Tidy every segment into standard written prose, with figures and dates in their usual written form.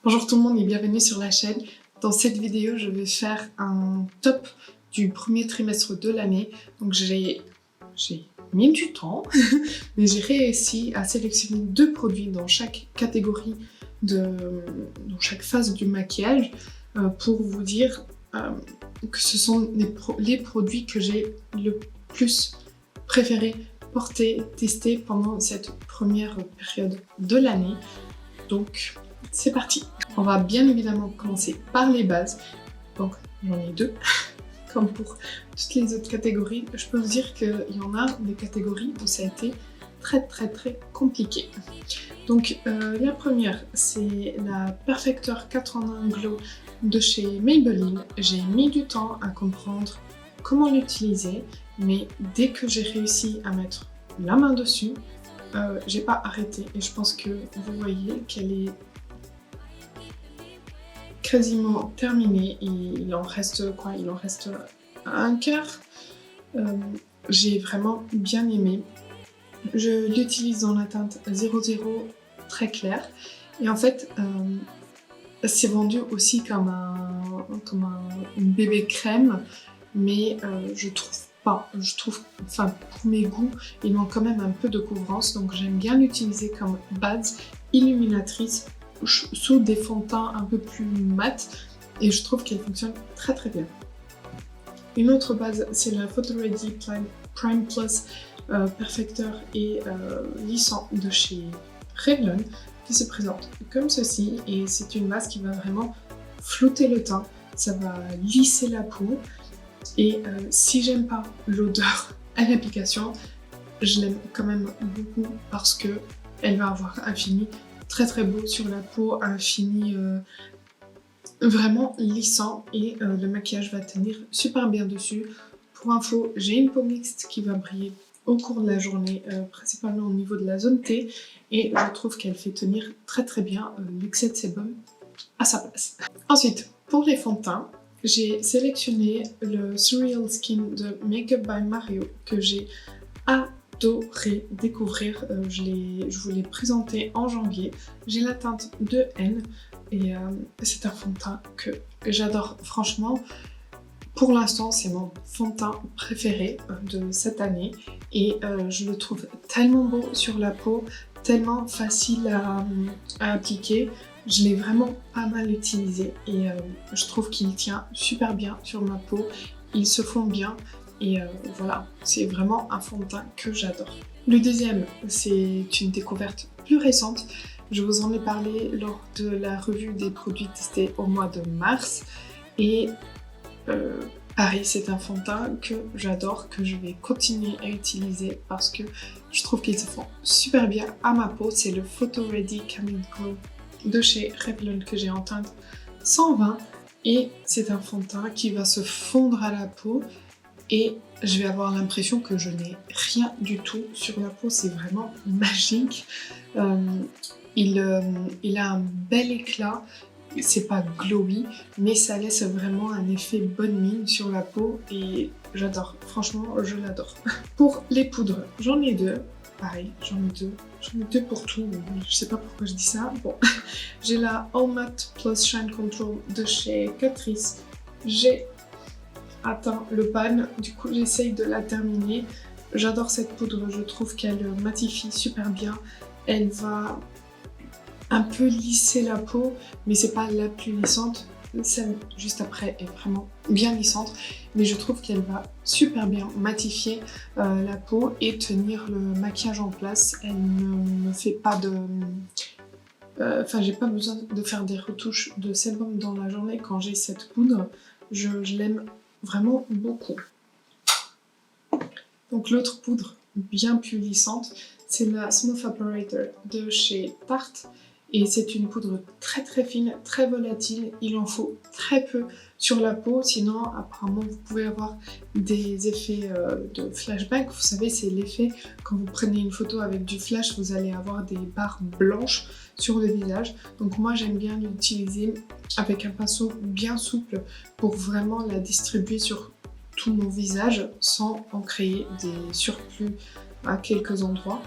Bonjour tout le monde et bienvenue sur la chaîne. Dans cette vidéo, je vais faire un top du premier trimestre de l'année. Donc j'ai mis du temps, mais j'ai réussi à sélectionner 2 produits dans chaque catégorie, dans chaque phase du maquillage, pour vous dire que ce sont les produits que j'ai le plus préféré porter, tester pendant cette première période de l'année. Donc c'est parti. On va bien évidemment commencer par les bases. Donc j'en ai 2. Comme pour toutes les autres catégories, je peux vous dire qu'il y en a des catégories où ça a été très compliqué. Donc la première, c'est la Perfector 4 en 1 Glow de chez Maybelline. J'ai mis du temps à comprendre comment l'utiliser, mais dès que j'ai réussi à mettre la main dessus, j'ai pas arrêté et je pense que vous voyez qu'elle est quasiment terminée. Il en reste quoi? Il en reste un quart. J'ai vraiment bien aimé. Je l'utilise dans la teinte 00 très claire et en fait c'est vendu aussi comme une bébé crème, mais je trouve, enfin pour mes goûts, il manque quand même un peu de couvrance, donc j'aime bien l'utiliser comme base illuminatrice sous des fonds de teint un peu plus mat et je trouve qu'elle fonctionne très bien. Une autre base, c'est la Photo Ready Prime Plus Perfector et lissant de chez Revlon qui se présente comme ceci et c'est une base qui va vraiment flouter le teint, ça va lisser la peau et si j'aime pas l'odeur à l'application, je l'aime quand même beaucoup parce que elle va avoir un fini très beau sur la peau, un fini vraiment lissant et le maquillage va tenir super bien dessus. Pour info, j'ai une peau mixte qui va briller au cours de la journée, principalement au niveau de la zone T et je trouve qu'elle fait tenir très bien l'excès de sébum à sa place. Ensuite, pour les fonds de teint, j'ai sélectionné le Surreal Skin de Makeup by Mario que j'ai adoré découvrir. Je vous l'ai présenté en janvier. J'ai la teinte 2N et c'est un fond de teint que j'adore. Franchement, pour l'instant, c'est mon fond de teint préféré de cette année et je le trouve tellement beau sur la peau, tellement facile à appliquer. Je l'ai vraiment pas mal utilisé et je trouve qu'il tient super bien sur ma peau. Il se fond bien et voilà, c'est vraiment un fond de teint que j'adore. Le deuxième, c'est une découverte plus récente. Je vous en ai parlé lors de la revue des produits testés au mois de mars et pareil, c'est un fond de teint que j'adore, que je vais continuer à utiliser parce que je trouve qu'il se fond super bien à ma peau. C'est le Photo Ready Camille Glow de chez Revlon que j'ai en teinte 120 et c'est un fond de teint qui va se fondre à la peau et je vais avoir l'impression que je n'ai rien du tout sur la peau, c'est vraiment magique. Il a un bel éclat, c'est pas glowy mais ça laisse vraiment un effet bonne mine sur la peau et j'adore, franchement je l'adore. Pour les poudres, j'en ai 2. Pareil, j'en ai deux pour tout, je sais pas pourquoi je dis ça. Bon, j'ai la All Matte Plus Shine Control de chez Catrice. J'ai atteint le pan, du coup j'essaye de la terminer. J'adore cette poudre, je trouve qu'elle matifie super bien. Elle va un peu lisser la peau, mais c'est pas la plus lissante. Celle juste après est vraiment bien lissante, mais je trouve qu'elle va super bien matifier la peau et tenir le maquillage en place. Elle ne me fait pas de... Enfin, j'ai pas besoin de faire des retouches de sébum dans la journée quand j'ai cette poudre. Je l'aime vraiment beaucoup. Donc l'autre poudre bien plus lissante, c'est la Smooth Operator de chez Tarte. Et c'est une poudre très fine, très volatile. Il en faut très peu sur la peau, sinon apparemment vous pouvez avoir des effets de flashback. Vous savez, c'est l'effet quand vous prenez une photo avec du flash, vous allez avoir des barres blanches sur le visage. Donc moi j'aime bien l'utiliser avec un pinceau bien souple pour vraiment la distribuer sur tout mon visage sans en créer des surplus à quelques endroits.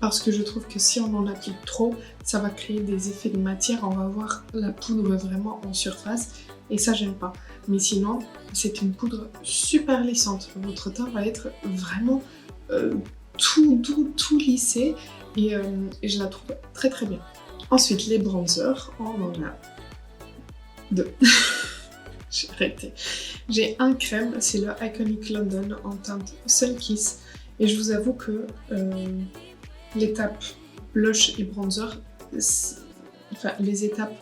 parce que je trouve que si on en applique trop, ça va créer des effets de matière, on va voir la poudre vraiment en surface et ça j'aime pas. Mais sinon, c'est une poudre super lissante. Votre teint va être vraiment tout doux, tout lissé et je la trouve très très bien. Ensuite, les bronzers, on en a deux. J'ai arrêté. J'ai un crème, c'est le Iconic London en teinte Sun Kiss et je vous avoue que l'étape blush et bronzer, enfin les étapes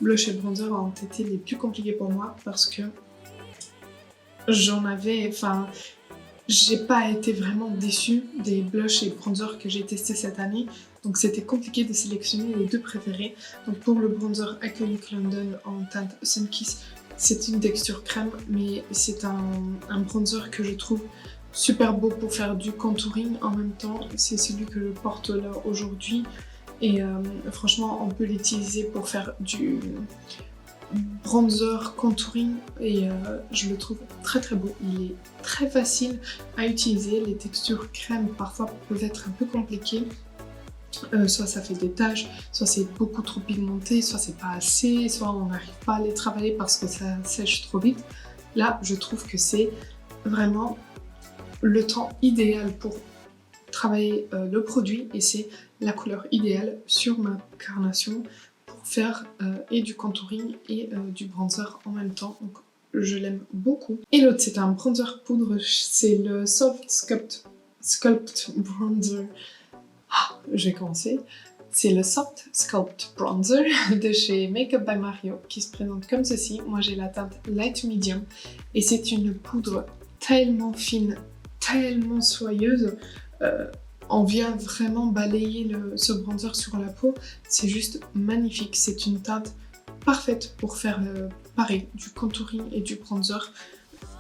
blush et bronzer ont été les plus compliquées pour moi parce que j'ai pas été vraiment déçue des blushs et bronzers que j'ai testés cette année, donc c'était compliqué de sélectionner les deux préférés. Donc pour le bronzer Iconic London en teinte Sun Kiss, c'est une texture crème, mais c'est un bronzer que je trouve super beau pour faire du contouring. En même temps, c'est celui que je porte là aujourd'hui et franchement, on peut l'utiliser pour faire du bronzer contouring et je le trouve très très beau. Il est très facile à utiliser. Les textures crème parfois peuvent être un peu compliquées. Soit ça fait des taches, soit c'est beaucoup trop pigmenté, soit c'est pas assez, soit on n'arrive pas à les travailler parce que ça sèche trop vite. Là, je trouve que c'est vraiment le temps idéal pour travailler le produit et c'est la couleur idéale sur ma carnation pour faire et du contouring et du bronzer en même temps. Donc je l'aime beaucoup. Et l'autre, c'est un bronzer poudre, c'est le Soft Sculpt Bronzer. Je vais commencer. C'est le Soft Sculpt Bronzer de chez Makeup by Mario qui se présente comme ceci. Moi j'ai la teinte Light Medium et c'est une poudre tellement fine, tellement soyeuse. On vient vraiment balayer ce bronzer sur la peau. C'est juste magnifique. C'est une teinte parfaite pour faire pareil, du contouring et du bronzer.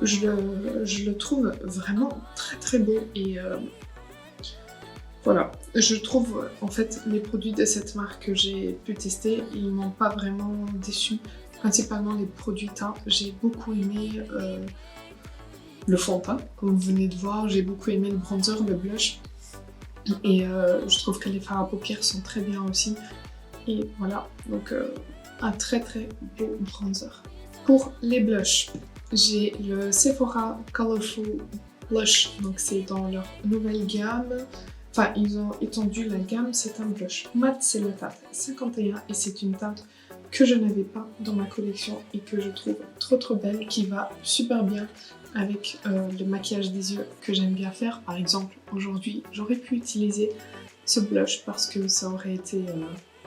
Je le trouve vraiment très très beau et voilà, je trouve en fait les produits de cette marque que j'ai pu tester, ils m'ont pas vraiment déçu. Principalement les produits teint, j'ai beaucoup aimé le fond de teint, comme vous venez de voir, j'ai beaucoup aimé le bronzer, le blush. Et je trouve que les fards à paupières sont très bien aussi. Et voilà, donc un très très beau bronzer. Pour les blushs, j'ai le Sephora Colorful Blush, donc c'est dans leur nouvelle gamme. Enfin, ils ont étendu la gamme, c'est un blush mat, c'est la teinte 51 et c'est une teinte que je n'avais pas dans ma collection et que je trouve trop trop belle, qui va super bien avec le maquillage des yeux que j'aime bien faire. Par exemple, aujourd'hui, j'aurais pu utiliser ce blush parce que ça aurait été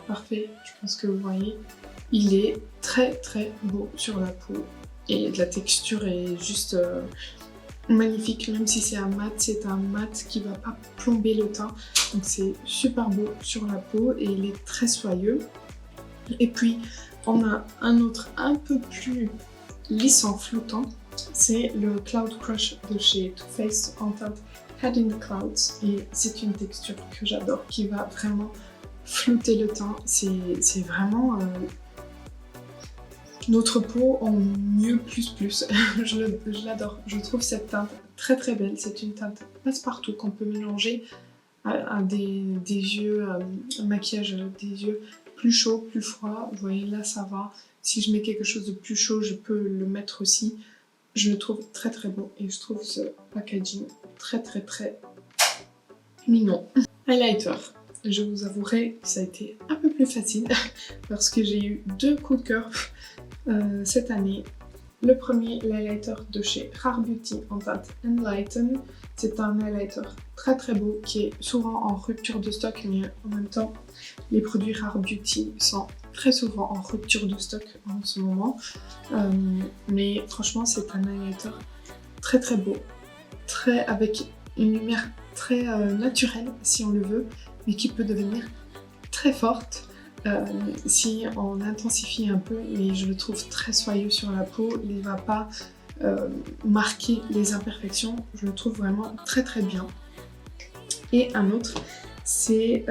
parfait. Je pense que vous voyez, il est très très beau sur la peau et la texture est juste magnifique. Même si c'est un mat qui va pas plomber le teint. Donc c'est super beau sur la peau et il est très soyeux. Et puis on a un autre un peu plus lissant, flottant. C'est le Cloud Crush de chez Too Faced en teinte Head in the Clouds et c'est une texture que j'adore qui va vraiment flotter le teint. C'est vraiment notre peau en mieux plus plus. Je l'adore. Je trouve cette teinte très très belle. C'est une teinte passe-partout qu'on peut mélanger à des yeux, un maquillage des yeux plus chaud, plus froid. Vous voyez là ça va. Si je mets quelque chose de plus chaud, je peux le mettre aussi. Je le trouve très très beau et je trouve ce packaging très très très mignon. Highlighter. Je vous avouerai que ça a été un peu plus facile parce que j'ai eu deux coups de cœur cette année. Le premier, l'highlighter de chez Rare Beauty en teinte Enlighten. C'est un highlighter très très beau qui est souvent en rupture de stock, mais en même temps, les produits Rare Beauty sont très souvent en rupture de stock en ce moment. Mais franchement, c'est un highlighter très très beau, avec une lumière très naturelle si on le veut, mais qui peut devenir très forte si on intensifie un peu, mais je le trouve très soyeux sur la peau. Il ne va pas marquer les imperfections, je le trouve vraiment très très bien. Et un autre, c'est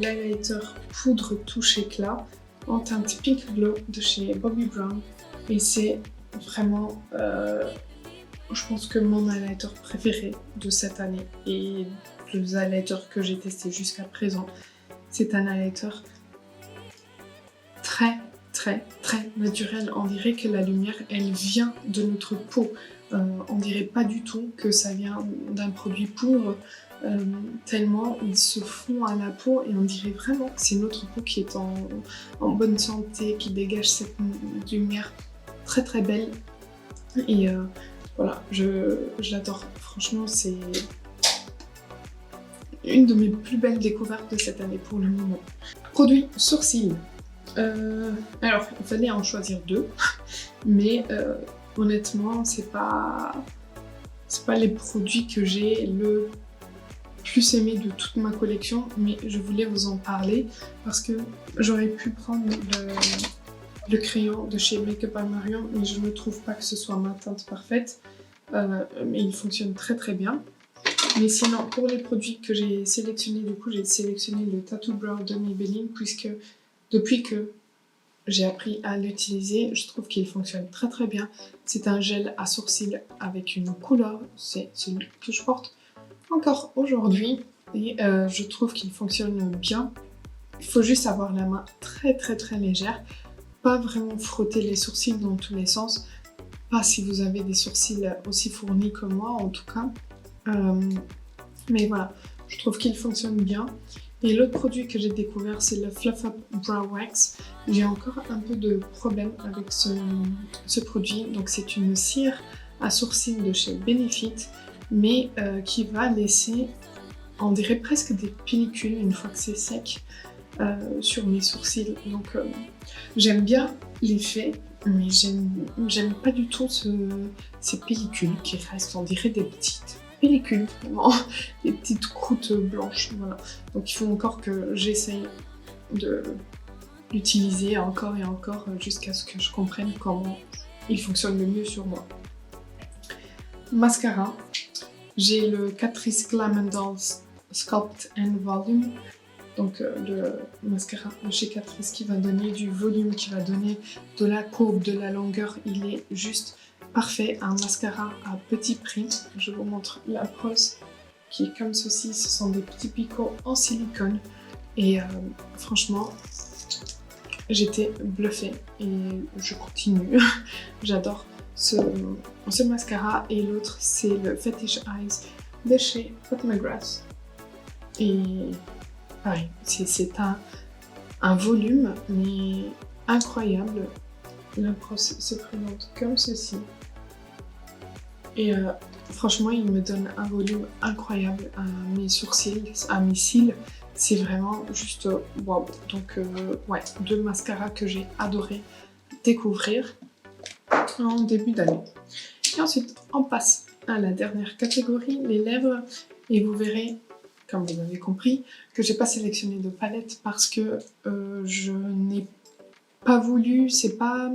l'highlighter poudre touche éclat en teinte Pink Glow de chez Bobbi Brown et c'est vraiment je pense que mon highlighter préféré de cette année et simples highlighters que j'ai testés jusqu'à présent. C'est un highlighter très naturel. On dirait que la lumière, elle vient de notre peau. On dirait pas du tout que ça vient d'un produit pour, tellement ils se font à la peau et on dirait vraiment que c'est notre peau qui est en bonne santé, qui dégage cette lumière très belle. Et voilà, je l'adore. Franchement, c'est une de mes plus belles découvertes de cette année pour le moment. Produit sourcils. Alors, il fallait en choisir 2, mais honnêtement, c'est pas les produits que j'ai le plus aimé de toute ma collection, mais je voulais vous en parler parce que j'aurais pu prendre le crayon de chez Makeup by Marion, mais je ne trouve pas que ce soit ma teinte parfaite, mais il fonctionne très bien. Mais sinon, pour les produits que j'ai sélectionnés, du coup, j'ai sélectionné le Tattoo Brow de Maybelline, puisque depuis que j'ai appris à l'utiliser, je trouve qu'il fonctionne très bien. C'est un gel à sourcils avec une couleur, c'est celui que je porte encore aujourd'hui, et je trouve qu'il fonctionne bien. Il faut juste avoir la main très légère, pas vraiment frotter les sourcils dans tous les sens, pas si vous avez des sourcils aussi fournis que moi en tout cas. Mais voilà, je trouve qu'il fonctionne bien. Et l'autre produit que j'ai découvert, c'est le Fluff Up Brow Wax. J'ai encore un peu de problème avec ce produit. Donc c'est une cire à sourcils de chez Benefit, mais qui va laisser, on dirait presque des pellicules une fois que c'est sec sur mes sourcils. Donc j'aime bien l'effet, mais j'aime pas du tout ces pellicules qui restent, on dirait des petites pellicules, vraiment, des petites croûtes blanches, voilà. Donc il faut encore que j'essaye de l'utiliser encore et encore jusqu'à ce que je comprenne comment il fonctionne le mieux sur moi. Mascara, j'ai le Catrice Glam and Doll Sculpt and Volume, donc le mascara de chez Catrice qui va donner du volume, qui va donner de la courbe, de la longueur. Il est juste parfait, un mascara à petit prix. Je vous montre la brosse qui est comme ceci. Ce sont des petits picots en silicone et franchement j'étais bluffée et je continue. J'adore ce mascara. Et l'autre c'est le Fetish Eyes de chez Pat McGrath et pareil, c'est un volume mais incroyable. La brosse se présente comme ceci. Et franchement, il me donne un volume incroyable à mes sourcils, à mes cils. C'est vraiment juste waouh. Donc ouais, 2 mascaras que j'ai adoré découvrir en début d'année. Et ensuite, on passe à la dernière catégorie, les lèvres. Et vous verrez, comme vous avez compris, que j'ai pas sélectionné de palette parce que je n'ai pas voulu, c'est pas...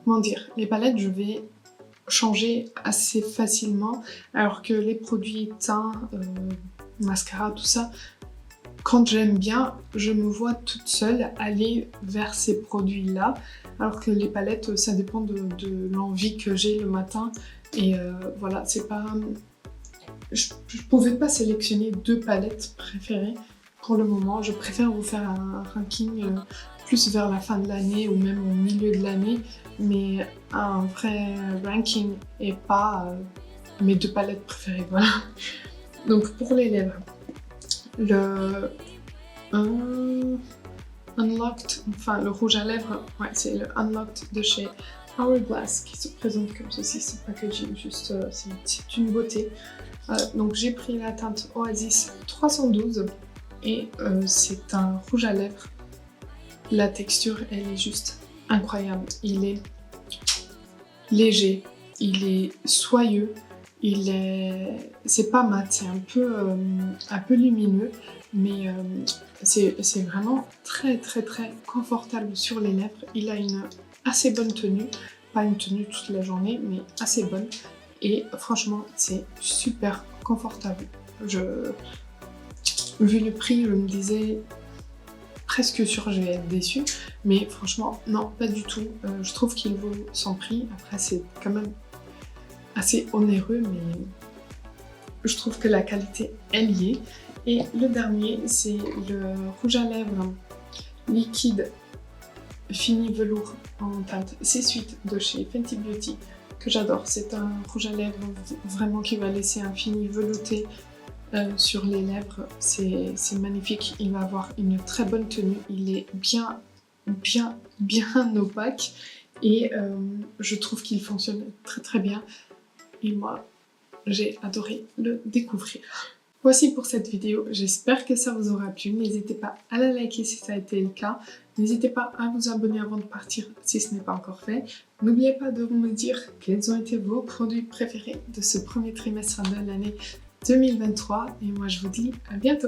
Comment dire, les palettes, je vais changer assez facilement, alors que les produits teints, mascara, tout ça, quand j'aime bien, je me vois toute seule aller vers ces produits-là, alors que les palettes, ça dépend de l'envie que j'ai le matin, et voilà, c'est pas... Je pouvais pas sélectionner 2 palettes préférées pour le moment. Je préfère vous faire un ranking plus vers la fin de l'année ou même au milieu de l'année, mais un vrai ranking et pas mes 2 palettes préférées, voilà. Donc pour les lèvres, le Unlocked, enfin le rouge à lèvres, ouais, c'est le Unlocked de chez Hourglass qui se présente comme ceci, c'est packaging, juste c'est une beauté. Donc j'ai pris la teinte Oasis 312 et c'est un rouge à lèvres. La texture, elle est juste incroyable. Il est léger, il est soyeux, c'est pas mat, c'est un peu lumineux, mais c'est vraiment très confortable sur les lèvres. Il a une assez bonne tenue, pas une tenue toute la journée, mais assez bonne. Et franchement, c'est super confortable. Vu le prix, je me disais presque sûr que je vais être déçue, mais franchement, non, pas du tout. Je trouve qu'il vaut son prix. Après, c'est quand même assez onéreux, mais je trouve que la qualité elle y est. Et le dernier, c'est le rouge à lèvres liquide fini velours en teinte C-Suite de chez Fenty Beauty que j'adore. C'est un rouge à lèvres vraiment qui va laisser un fini velouté sur les lèvres. C'est magnifique, il va avoir une très bonne tenue, il est bien opaque et je trouve qu'il fonctionne très bien et moi j'ai adoré le découvrir. Voici pour cette vidéo, j'espère que ça vous aura plu. N'hésitez pas à la liker si ça a été le cas. N'hésitez pas à vous abonner avant de partir si ce n'est pas encore fait. N'oubliez pas de me dire quels ont été vos produits préférés de ce premier trimestre de l'année 2023. Et moi je vous dis à bientôt.